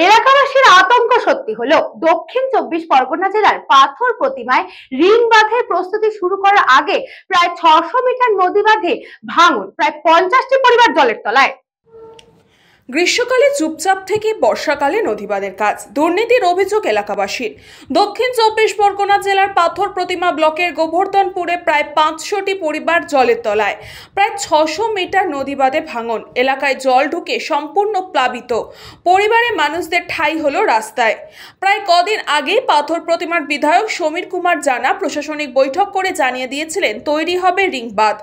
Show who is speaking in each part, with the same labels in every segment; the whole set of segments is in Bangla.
Speaker 1: এলাকাবাসীর আতঙ্ক সত্যি হলো। দক্ষিণ 24 পরগনা জেলার পাথর প্রতিমায় রিং বাঁধের প্রস্তুতি শুরু করার আগে প্রায় 600 মিটার নদী বাঁধে ভাঙন, প্রায় 50টি পরিবার জলের তলায়।
Speaker 2: গ্রীষ্মকালে চুপচাপ থেকে বর্ষাকালে নদীবাঁধের কাজ, দুর্নীতির অভিযোগ এলাকাবাসীর। দক্ষিণ 24 পরগনা জেলার পাথর প্রতিমা ব্লকের গোবর্ধনপুরে প্রায় 500টি পরিবার জলের তলায়। প্রায় 600 মিটার নদীবাঁধে ভাঙন, এলাকায় জল ঢুকে সম্পূর্ণ প্লাবিত। পরিবারের মানুষদের ঠাঁই হলো রাস্তায়। প্রায় কদিন আগে পাথর প্রতিমার বিধায়ক সমীর কুমার জানা প্রশাসনিক বৈঠক করে জানিয়ে দিয়েছিলেন তৈরি হবে রিং বাঁধ,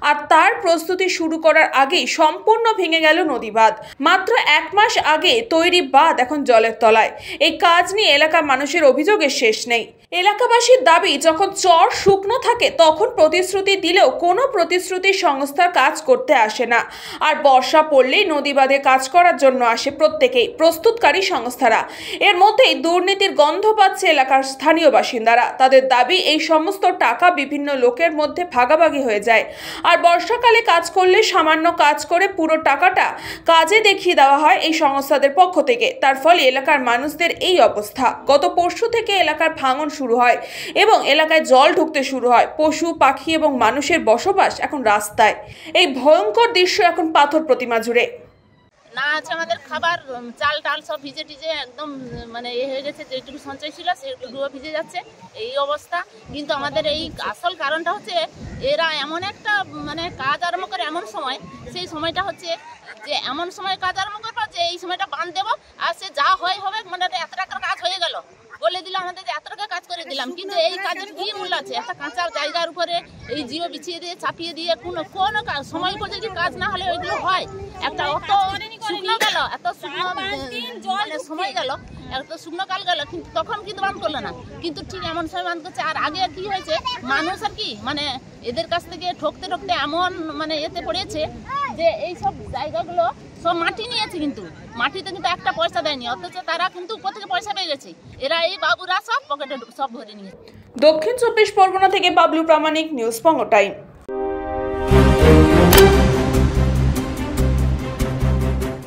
Speaker 2: আর তার প্রস্তুতি শুরু করার আগেই সম্পূর্ণ ভেঙে গেল নদীবাঁধ। মাত্র 1 মাস আগে তৈরি বাঁধ এখন জলের তলায়। এই কাজ নিয়ে এলাকার মানুষের অভিযোগের শেষ নেই। এলাকাবাসীর দাবি, যখন চর শুকনো থাকে তখন প্রতিশ্রুতি দিলেও কোনো প্রতিশ্রুতি সংস্থার কাজ করতে আসে না, আর বর্ষা পড়লেই নদীবাঁধে কাজ করার জন্য আসে প্রত্যেকেই, প্রস্তুতকারী সংস্থারা। এর মধ্যেই দুর্নীতির গন্ধ পাচ্ছে এলাকার স্থানীয় বাসিন্দারা। তাদের দাবি, এই সমস্ত টাকা বিভিন্ন লোকের মধ্যে ভাগাভাগি হয়ে যায়, আর বর্ষাকালে কাজ করলে সামান্য কাজ করে পুরো টাকাটা কাজে দেখিয়ে দেওয়া হয় এই সংস্থাদের পক্ষ থেকে। তার ফলে এলাকার মানুষদের এই অবস্থা। গত পরশু থেকে এলাকার ভাঙন শুরু হয় এবং এলাকায় জল ঢুকতে শুরু হয়। পশু পাখি এবং মানুষের বসবাস এখন রাস্তায়। এই ভয়ঙ্কর দৃশ্য এখন পাথর প্রতিমা জুড়ে।
Speaker 3: না আছে আমাদের খাবার, চাল টাল সব ভিজে টিজে একদম মানে হয়ে গেছে। যেটুকু সঞ্চয় ছিল সেটুকুও ভিজে যাচ্ছে, এই অবস্থা। কিন্তু আমাদের এই আসল কারণটা হচ্ছে এরা এমন একটা মানে কাজ আরম্ভ করে এমন সময়, সেই সময়টা হচ্ছে যে এমন সময় কাজ আরম্ভ করবো যে এই সময়টা বাঁধ দেবো, আর সে যা হয় হবে, মানে এত টাকার কাজ হয়ে গেল বলে দিল আমাদের যে এত টাকা কাজ করে দিলাম। কিন্তু এই কাজের কি মূল্য আছে? একটা কাঁচা জায়গার উপরে এই জিও বিছিয়ে দিয়ে চাপিয়ে দিয়ে কোনো সময় করে যদি কাজ না হলে ওইগুলো হয়। একটা অত শুকনো গেল, এত শুকনো মানে সময় গেল, এত শুকনো কাল গেল, কিন্তু তখন কিন্তু বাঁধ করলো না। কিন্তু ঠিক এমন সময় বাঁধ করছে। আর আগে কি হয়েছে, মানুষ আর কি মানে এদের কাছ থেকে ঠকতে ঠকতে এমন মানে এতে পড়েছে যে এই সব জায়গাগুলো সব মাটি নিয়েছে, কিন্তু মাটিতে কিন্তু একটা পয়সা দেয়নি, অথচ তারা কিন্তু উপর থেকে পয়সা পেয়ে গেছে। এরা এই বাবুরা সব পকেটে সব ভরে নিয়েছে।
Speaker 2: দক্ষিণ 24 পরগনা থেকে বাবলু প্রামাণিক, নিউজ পঙ্গ টাইম।